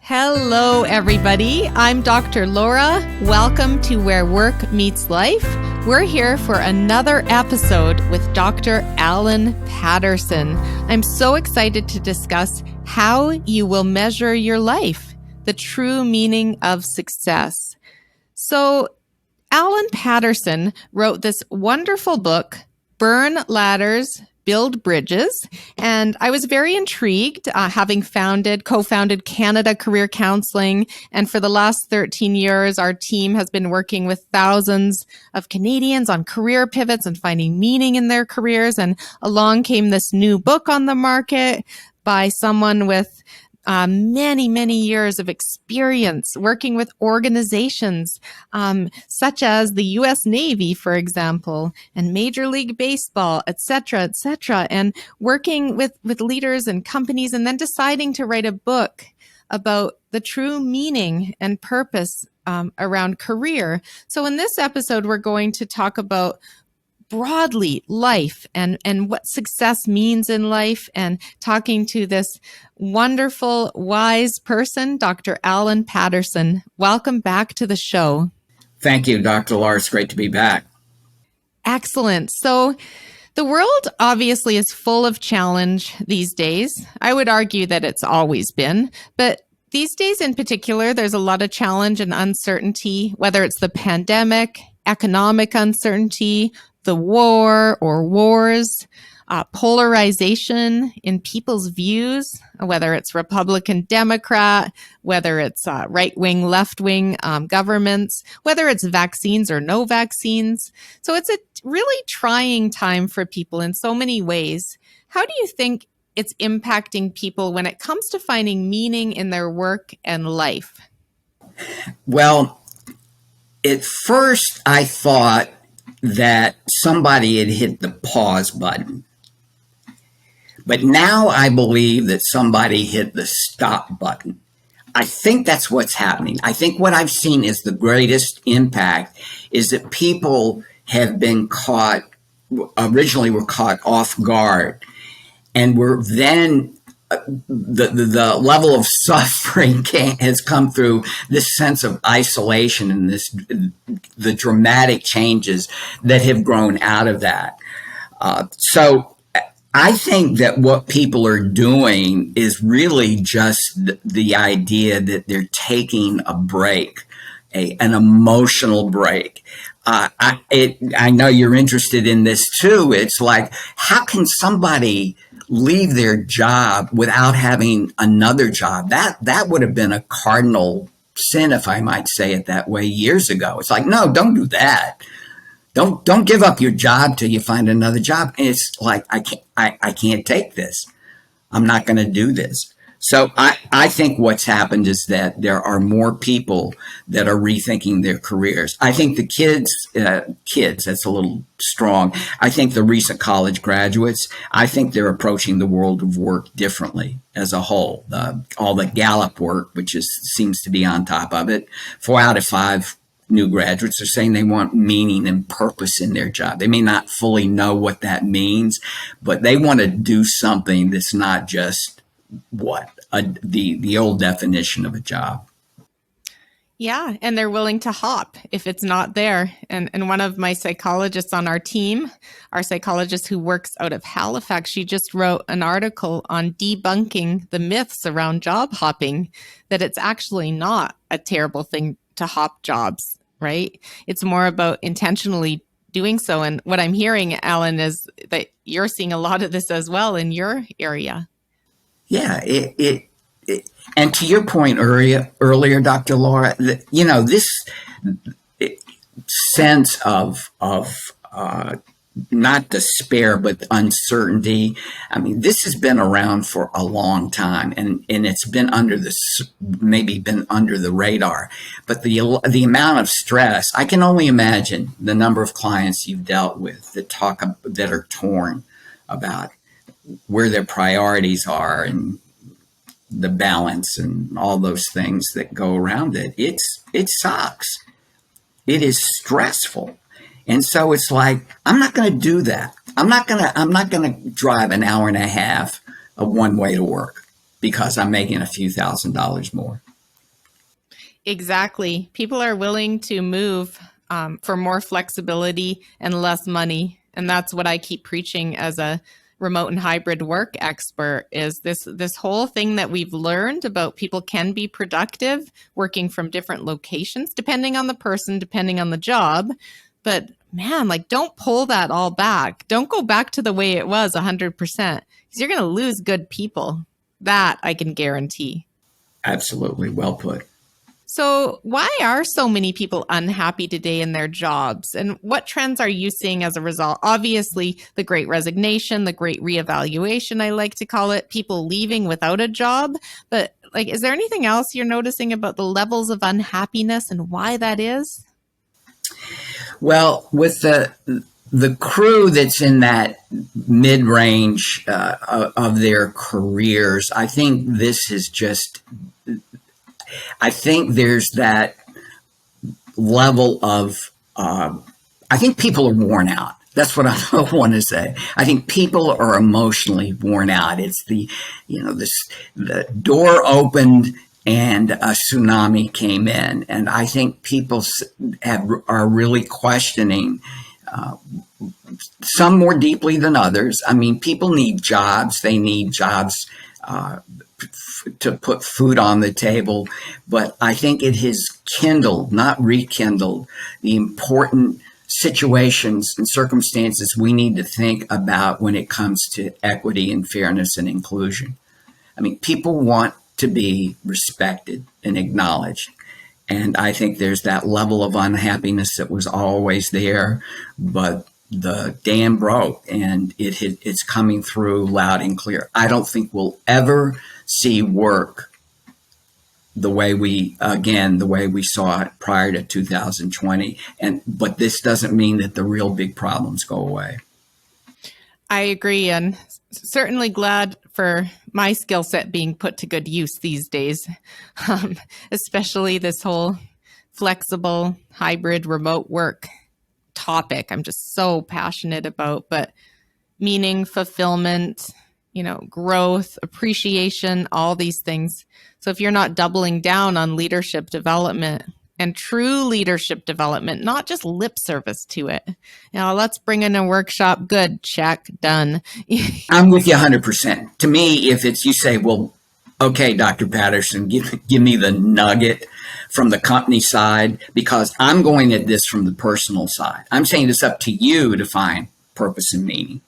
Hello, everybody. I'm Dr. Laura. Welcome to Where Work Meets Life. We're here for another episode with Dr. Alan Patterson. I'm so excited to discuss how you will measure your life, the true meaning of success. So, Alan Patterson wrote this wonderful book, Burn Ladders, Build Bridges. And I was very intrigued, having co-founded Canada Career Counseling. And for the last 13 years, our team has been working with thousands of Canadians on career pivots and finding meaning in their careers. And along came this new book on the market by someone with many years of experience working with organizations such as the U.S. Navy, for example, and Major League Baseball, et cetera, and working with leaders and companies, and then deciding to write a book about the true meaning and purpose around career. So in this episode, we're going to talk about broadly life and what success means in life, and talking to this wonderful, wise person, Dr. Alan Patterson. Welcome back to the show. Thank you, Dr. Laura. It's great to be back. Excellent. So the world obviously is full of challenge these days. I would argue that it's always been, but these days in particular, there's a lot of challenge and uncertainty, whether it's the pandemic, economic uncertainty, the war or wars, polarization in people's views, whether it's Republican, Democrat, whether it's right-wing, left-wing governments, whether it's vaccines or no vaccines. So it's a really trying time for people in so many ways. How do you think it's impacting people when it comes to finding meaning in their work and life? Well, at first I thought that somebody had hit the pause button. But now I believe that somebody hit the stop button. I think that's what's happening. I think what I've seen is the greatest impact is that people have been originally were caught off guard, and were then the level of suffering has come through this sense of isolation and the dramatic changes that have grown out of that. So I think that what people are doing is really just the idea that they're taking a break, an emotional break. I know you're interested in this too. It's like, how can somebody leave their job without having another job? That would have been a cardinal sin, if I might say it that way, years ago. It's like, no, don't do that. Don't give up your job till you find another job. And it's like, I can't take this. I'm not going to do this. So I think what's happened is that there are more people that are rethinking their careers. I think the kids, that's a little strong. I think the recent college graduates, I think they're approaching the world of work differently as a whole. All the Gallup work, which seems to be on top of it, 4 out of 5 new graduates are saying they want meaning and purpose in their job. They may not fully know what that means, but they want to do something that's not just the old definition of a job. Yeah, and they're willing to hop if it's not there. And one of my psychologists on our team, our psychologist who works out of Halifax, she just wrote an article on debunking the myths around job hopping, that it's actually not a terrible thing to hop jobs, right? It's more about intentionally doing so. And what I'm hearing, Alan, is that you're seeing a lot of this as well in your area. Yeah, and to your point earlier, Dr. Laura, this sense of not despair, but uncertainty. I mean, this has been around for a long time, and it's been under the radar. But the amount of stress, I can only imagine the number of clients you've dealt with that are torn about where their priorities are and the balance and all those things that go around it. It sucks. It is stressful. And so it's like, I'm not going to do that. I'm not going to drive an hour and a half of one way to work because I'm making a few $1,000s more. Exactly. People are willing to move for more flexibility and less money. And that's what I keep preaching as a remote and hybrid work expert is this whole thing that we've learned about people can be productive working from different locations, depending on the person, depending on the job. But man, like don't pull that all back. Don't go back to the way it was 100% because you're going to lose good people. That I can guarantee. Absolutely. Well put. So, why are so many people unhappy today in their jobs? And what trends are you seeing as a result? Obviously, the great resignation, the great reevaluation, I like to call it, people leaving without a job. But, like, is there anything else you're noticing about the levels of unhappiness and why that is? Well, with the crew that's in that mid-range of their careers, I think this is just, I think there's that level of, I think people are worn out. That's what I want to say. I think people are emotionally worn out. It's the door opened and a tsunami came in, and I think people are really questioning. Some more deeply than others. I mean, people need jobs. They need jobs to put food on the table. But I think it has kindled, not rekindled, the important situations and circumstances we need to think about when it comes to equity and fairness and inclusion. I mean, people want to be respected and acknowledged. And I think there's that level of unhappiness that was always there, but the dam broke and it's coming through loud and clear. I don't think we'll ever see work the way we saw it prior to 2020. But this doesn't mean that the real big problems go away. I agree, and certainly glad for my skill set being put to good use these days, especially this whole flexible, hybrid, remote work topic. I'm just so passionate about, but meaning, fulfillment, growth, appreciation, all these things. So if you're not doubling down on leadership development and true leadership development, not just lip service to it. Let's bring in a workshop. Good. Check. Done. I'm with you 100%. To me, if you say, well, okay, Dr. Patterson, give me the nugget from the company side, because I'm going at this from the personal side. I'm saying it's up to you to find purpose and meaning.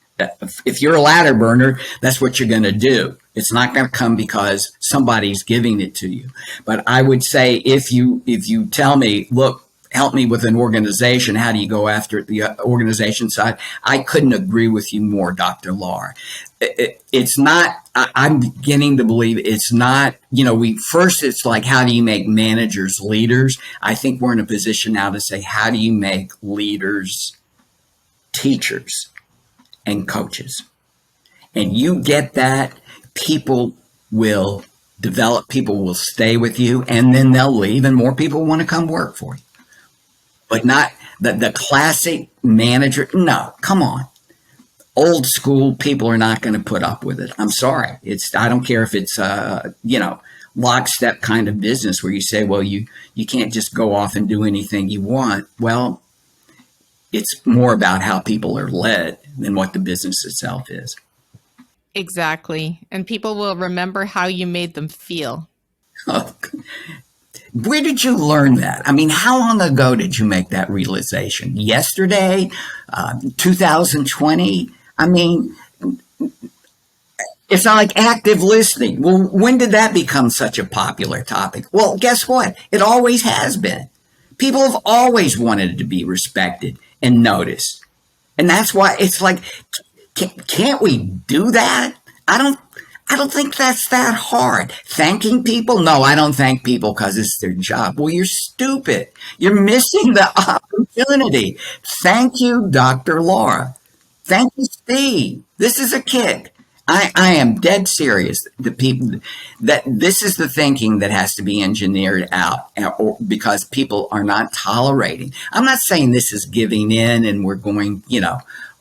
If you're a ladder burner, that's what you're going to do. It's not going to come because somebody's giving it to you. But I would say if you tell me, look, help me with an organization, how do you go after the organization side? I couldn't agree with you more, Dr. Laura. It's not, I'm beginning to believe it's not, it's like, how do you make managers leaders? I think we're in a position now to say, how do you make leaders teachers and coaches? And you get that, people will develop, people will stay with you, and then they'll leave and more people want to come work for you. But not the classic manager. No, come on. Old school people are not going to put up with it. I'm sorry. I don't care if it's lockstep kind of business where you say, well, you can't just go off and do anything you want. Well, it's more about how people are led than what the business itself is. Exactly. And people will remember how you made them feel. Oh, where did you learn that? I mean, how long ago did you make that realization? Yesterday? 2020? I mean, it's not like active listening. Well, when did that become such a popular topic? Well, guess what? It always has been. People have always wanted to be respected and noticed. And that's why it's like, can't we do that? I don't think that's that hard. Thanking people? No, I don't thank people because it's their job. Well, you're stupid. You're missing the opportunity. Thank you, Dr. Laura. Thank you, Steve. This is a kick. I am dead serious. The people that this is the thinking that has to be engineered out because people are not tolerating. I'm not saying this is giving in and we're going,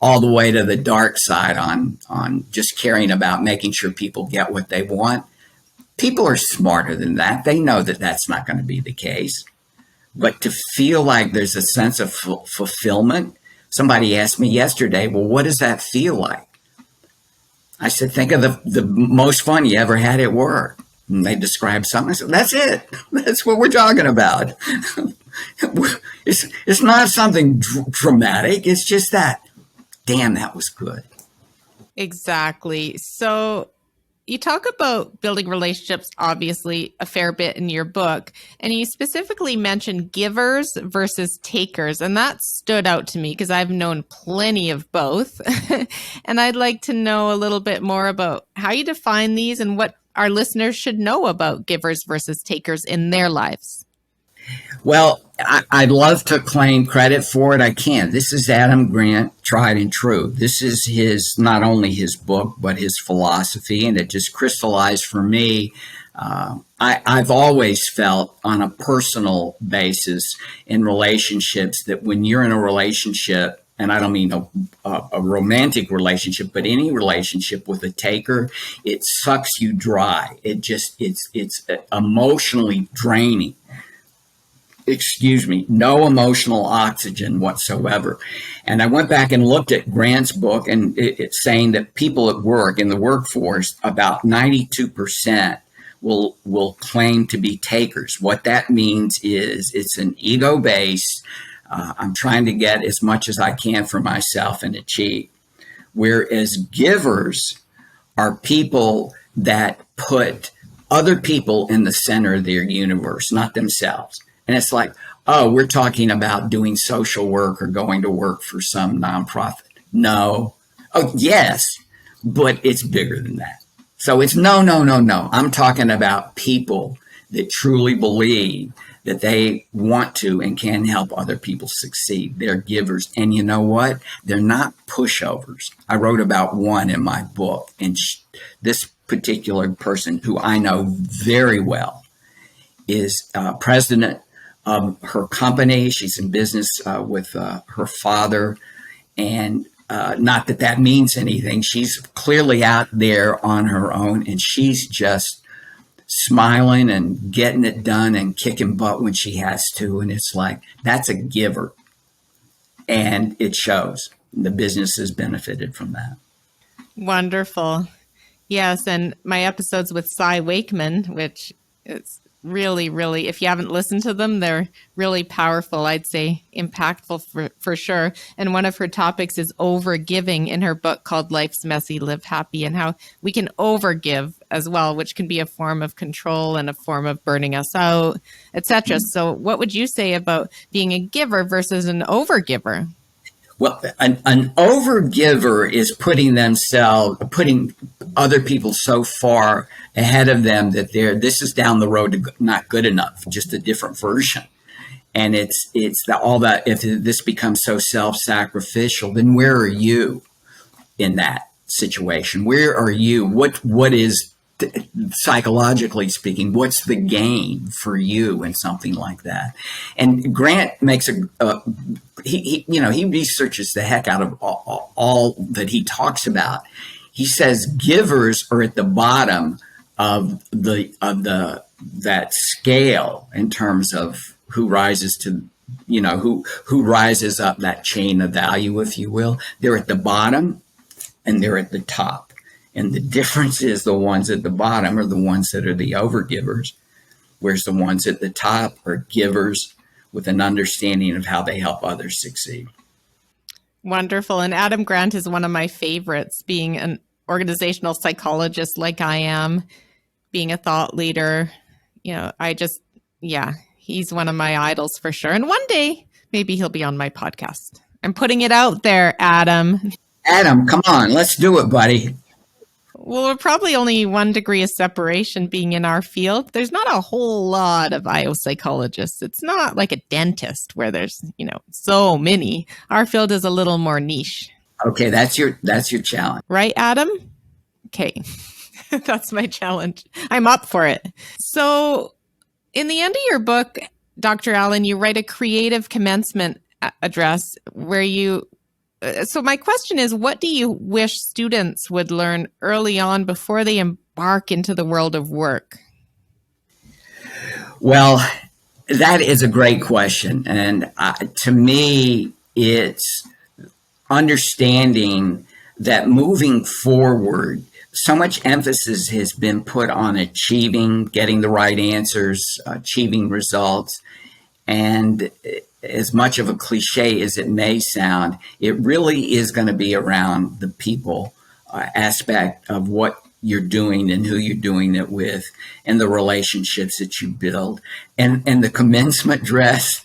all the way to the dark side on just caring about making sure people get what they want. People are smarter than that. They know that that's not going to be the case. But to feel like there's a sense of fulfillment, somebody asked me yesterday, well, what does that feel like? I said, think of the most fun you ever had at work. And they described something. I said, that's it. That's what we're talking about. It's not something dramatic. It's just that, damn, that was good. Exactly. So you talk about building relationships, obviously, a fair bit in your book, and you specifically mentioned givers versus takers. And that stood out to me because I've known plenty of both. And I'd like to know a little bit more about how you define these and what our listeners should know about givers versus takers in their lives. Well, I'd love to claim credit for it. I can't. This is Adam Grant, tried and true. This is not only his book, but his philosophy, and it just crystallized for me. I've always felt on a personal basis in relationships that when you're in a relationship, and I don't mean a romantic relationship, but any relationship with a taker, it sucks you dry. It's emotionally draining. No emotional oxygen whatsoever. And I went back and looked at Grant's book, and it's saying that people at work, in the workforce, about 92% will claim to be takers. What that means is it's an ego-based, I'm trying to get as much as I can for myself and achieve. Whereas givers are people that put other people in the center of their universe, not themselves. And it's like, oh, we're talking about doing social work or going to work for some nonprofit. No. Oh, yes, but it's bigger than that. So it's no. I'm talking about people that truly believe that they want to and can help other people succeed. They're givers. And you know what? They're not pushovers. I wrote about one in my book, and this particular person, who I know very well, is president of her company. She's in business with her father. And not that that means anything. She's clearly out there on her own, and she's just smiling and getting it done and kicking butt when she has to. And it's like, that's a giver. And it shows. The business has benefited from that. Wonderful. Yes. And my episodes with Cy Wakeman, which is really, if you haven't listened to them, they're really powerful, I'd say impactful for sure. And one of her topics is overgiving in her book called Life's Messy, Live Happy, and how we can overgive as well, which can be a form of control and a form of burning us out, etc. So what would you say about being a giver versus an overgiver? Well, an overgiver is putting other people so far ahead of them that this is down the road to not good enough, just a different version. And it's all that, if this becomes so self-sacrificial, then where are you in that situation? Where are you? What is, psychologically speaking, what's the gain for you in something like that? And Grant makes he researches the heck out of all that he talks about. He says givers are at the bottom of that scale in terms of who rises to, who rises up that chain of value, if you will. They're at the bottom and they're at the top. And the difference is the ones at the bottom are the ones that are the overgivers, whereas the ones at the top are givers with an understanding of how they help others succeed. Wonderful. And Adam Grant is one of my favorites, being an organizational psychologist like I am, being a thought leader. He's one of my idols for sure. And one day, maybe he'll be on my podcast. I'm putting it out there, Adam. Adam, come on, let's do it, buddy. Well, we're probably only 1 degree of separation being in our field. There's not a whole lot of IO psychologists. It's not like a dentist where there's, so many. Our field is a little more niche. Okay, that's your challenge. Right, Adam? Okay. That's my challenge. I'm up for it. So in the end of your book, Dr. Allen, you write a creative commencement address where so my question is, what do you wish students would learn early on before they embark into the world of work? Well, that is a great question. And to me, it's understanding that moving forward, so much emphasis has been put on achieving, getting the right answers, achieving results. And as much of a cliche as it may sound, it really is going to be around the people aspect of what you're doing and who you're doing it with and the relationships that you build. And the commencement address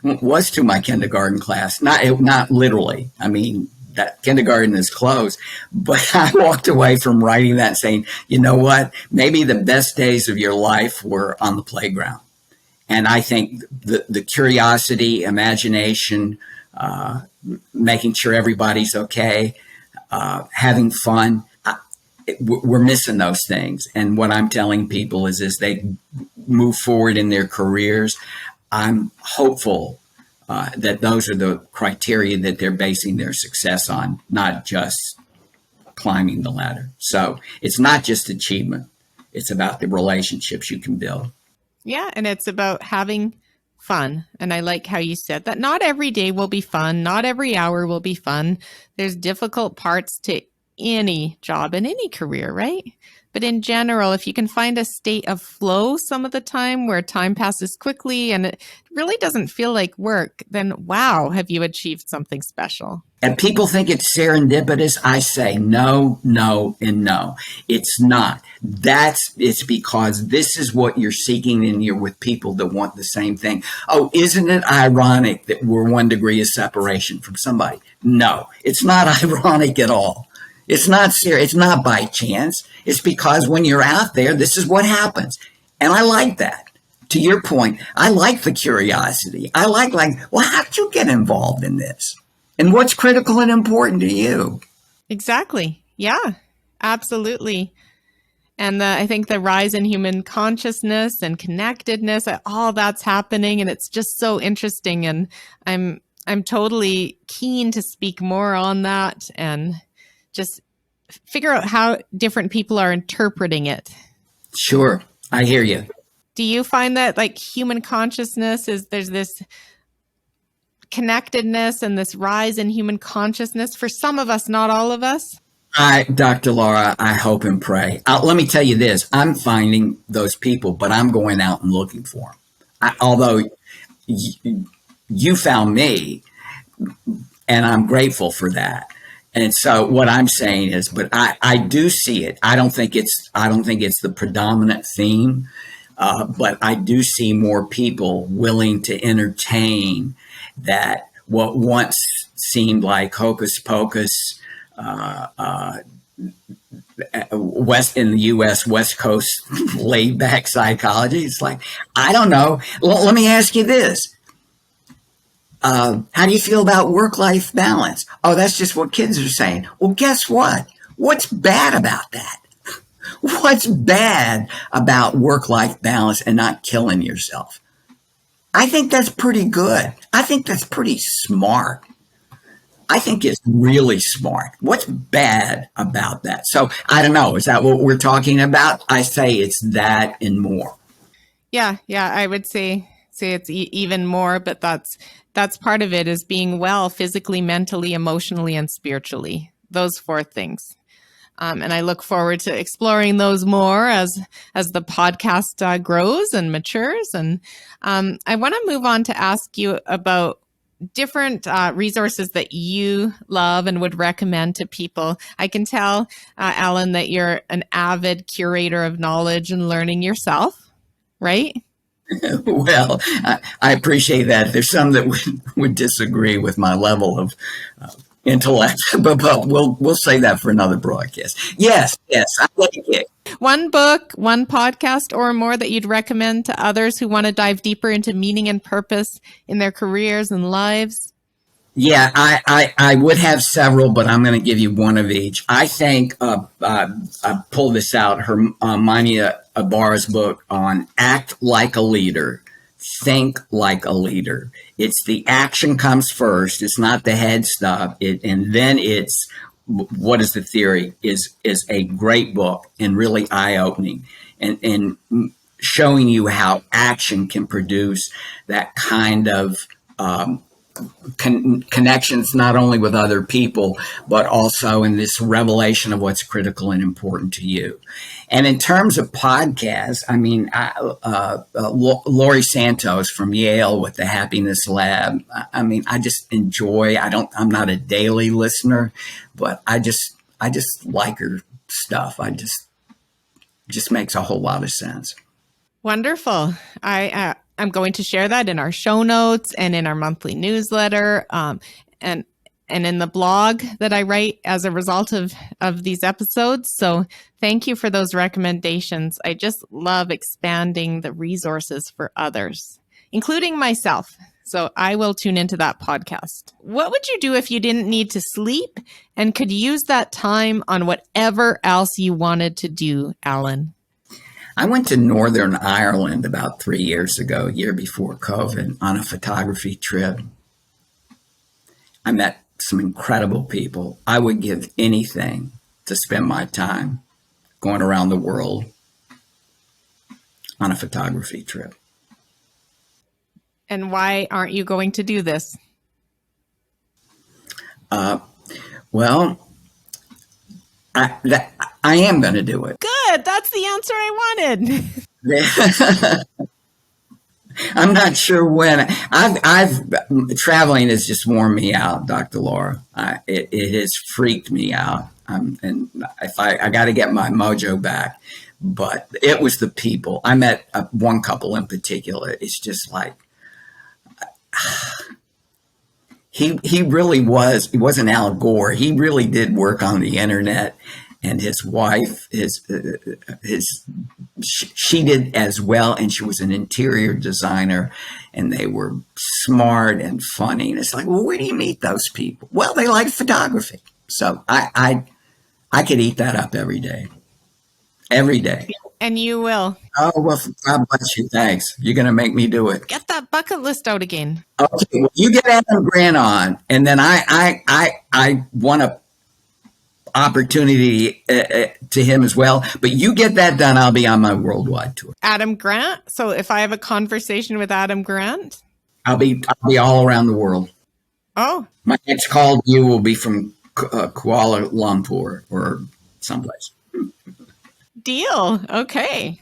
was to my kindergarten class, not literally. I mean, that kindergarten is closed, but I walked away from writing that saying, you know what, maybe the best days of your life were on the playground. And I think the curiosity, imagination, making sure everybody's okay, having fun, we're missing those things. And what I'm telling people is as they move forward in their careers, I'm hopeful that those are the criteria that they're basing their success on, not just climbing the ladder. So it's not just achievement. It's about the relationships you can build. Yeah, and it's about having fun. And I like how you said that not every day will be fun. Not every hour will be fun. There's difficult parts to any job and any career, right? But in general, if you can find a state of flow some of the time where time passes quickly and it really doesn't feel like work, then wow, have you achieved something special? And people think it's serendipitous. I say no, no, and no. It's not. It's because this is what you're seeking and you're with people that want the same thing. Oh, isn't it ironic that we're 1 degree of separation from somebody? No, it's not ironic at all. It's not serious. It's not by chance. It's because when you're out there, this is what happens. And I like that. To your point, I like the curiosity. I like, well, how did you get involved in this? And what's critical and important to you? Exactly. Yeah, absolutely. And I think the rise in human consciousness and connectedness, all that's happening. And it's just so interesting. And I'm totally keen to speak more on that and just figure out how different people are interpreting it. Sure. I hear you. Do you find that like human consciousness there's this connectedness and this rise in human consciousness for some of us, not all of us? Dr. Laura, I hope and pray. Let me tell you this. I'm finding those people, but I'm going out and looking for them. Although you found me, and I'm grateful for that. And so what I'm saying is, but I do see it. I don't think it's the predominant theme, but I do see more people willing to entertain that what once seemed like hocus pocus, West in the U.S. West Coast laid back psychology. It's like, I don't know. Let me ask you this. How do you feel about work-life balance? Oh, that's just what kids are saying. Well, guess what? What's bad about that? What's bad about work-life balance and not killing yourself? I think that's pretty good. I think that's pretty smart. I think it's really smart. What's bad about that? So I don't know. Is that what we're talking about? I say it's that and more. Yeah, I would say it's even more, but that's part of it is being well physically, mentally, emotionally, and spiritually. Those 4 things. And I look forward to exploring those more as the podcast grows and matures. And I want to move on to ask you about different resources that you love and would recommend to people. I can tell, Alan, that you're an avid curator of knowledge and learning yourself, right? Well, I appreciate that. There's some that would disagree with my level of intellect, but we'll say that for another broadcast. Yes, I like it. One book, one podcast, or more that you'd recommend to others who want to dive deeper into meaning and purpose in their careers and lives? Yeah, I would have several, but I'm going to give you one of each. I think I pulled this out, Hermione Ibarra's book on Act Like a Leader, Think Like a Leader. It's the action comes first. It's not the head stuff. And then it's what is the theory is a great book and really eye-opening. And showing you how action can produce that kind of connections, not only with other people, but also in this revelation of what's critical and important to you. And in terms of podcasts, I mean, Laurie Santos from Yale with the Happiness Lab. I mean, I just enjoy. I'm not a daily listener, but I just like her stuff. Just makes a whole lot of sense. Wonderful. I'm going to share that in our show notes and in our monthly newsletter, and in the blog that I write as a result of these episodes. So thank you for those recommendations. I just love expanding the resources for others, including myself. So I will tune into that podcast. What would you do if you didn't need to sleep and could use that time on whatever else you wanted to do, Alan? I went to Northern Ireland about 3 years ago, a year before COVID, on a photography trip. I met some incredible people. I would give anything to spend my time going around the world on a photography trip. And why aren't you going to do this? Well, I am going to do it. Good. That's the answer I wanted. I'm not sure when. I've traveling has just worn me out, Dr. Laura. It has freaked me out. And if I got to get my mojo back, but it was the people. I met one couple in particular. It's just like he really was. He wasn't Al Gore. He really did work on the internet. And his wife, she did as well, and she was an interior designer, and they were smart and funny. And it's like, well, where do you meet those people? Well, they like photography, so I could eat that up every day. And you will. Oh well, God bless you. Thanks. You're gonna make me do it. Get that bucket list out again. Okay, well, you get Adam Grant on, and then I want to. Opportunity to him as well, but you get that done, I'll be on my worldwide tour. Adam Grant. So if I have a conversation with Adam Grant, I'll be all around the world. Oh, my next call to you will be from Kuala Lumpur or someplace. Deal. Okay.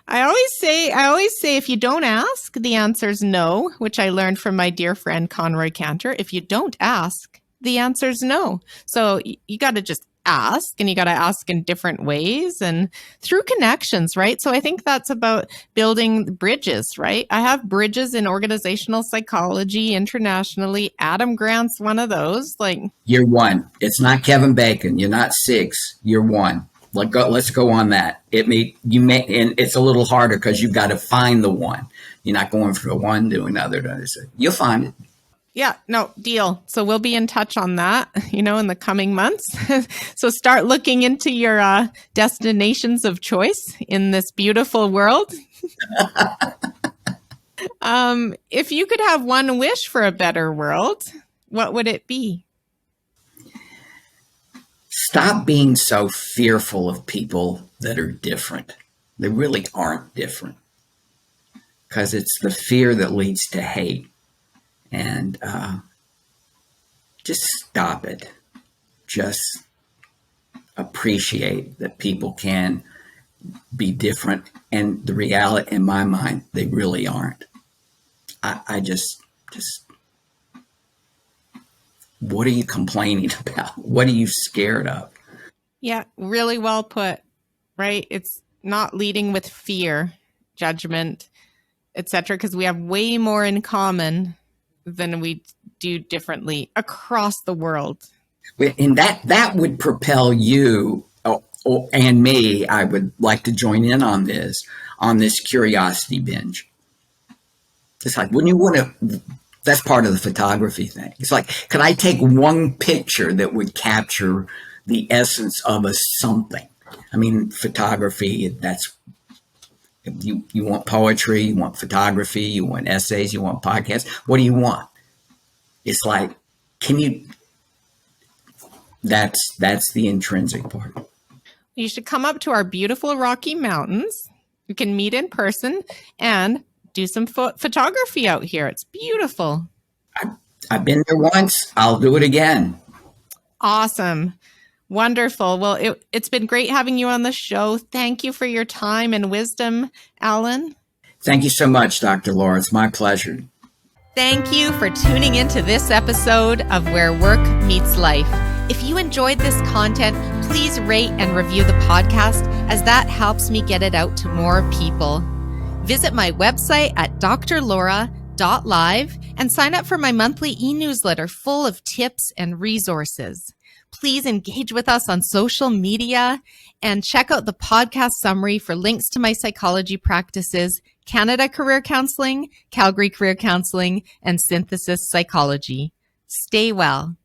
I always say if you don't ask, the answer's no, which I learned from my dear friend Conroy Cantor. If you don't ask, the answer's no. So you got to just ask, and you got to ask in different ways and through connections, right? So I think that's about building bridges, right? I have bridges in organizational psychology internationally. Adam Grant's one of those. Like, you're one. It's not Kevin Bacon. You're not six. You're one. Let's go on that. And it's a little harder because you've got to find the one. You're not going for the one, doing another. You'll find it. Yeah, no, deal. So we'll be in touch on that, in the coming months. So start looking into your destinations of choice in this beautiful world. If you could have one wish for a better world, what would it be? Stop being so fearful of people that are different. They really aren't different, because it's the fear that leads to hate. And just stop it. Just appreciate that people can be different. And the reality, in my mind, they really aren't. I just, what are you complaining about? What are you scared of? Yeah, really well put, right? It's not leading with fear, judgment, etc., because we have way more in common than we do differently across the world. And that would propel you and me. I would like to join in on this curiosity binge. It's like, wouldn't you want to, that's part of the photography thing. It's like, could I take one picture that would capture the essence of a something? I mean, photography, that's, you want poetry, you want photography, you want essays, you want podcasts. What do you want? It's like, that's the intrinsic part. You should come up to our beautiful Rocky Mountains We can meet in person and do some photography out here. It's beautiful. I've been there once. I'll do it again. Awesome. Wonderful. Well, it's been great having you on the show. Thank you for your time and wisdom, Alan. Thank you so much, Dr. Laura. It's my pleasure. Thank you for tuning into this episode of Where Work Meets Life. If you enjoyed this content, please rate and review the podcast, as that helps me get it out to more people. Visit my website at drlaura.live and sign up for my monthly e-newsletter full of tips and resources. Please engage with us on social media and check out the podcast summary for links to my psychology practices, Canada Career Counseling, Calgary Career Counseling, and Synthesis Psychology. Stay well.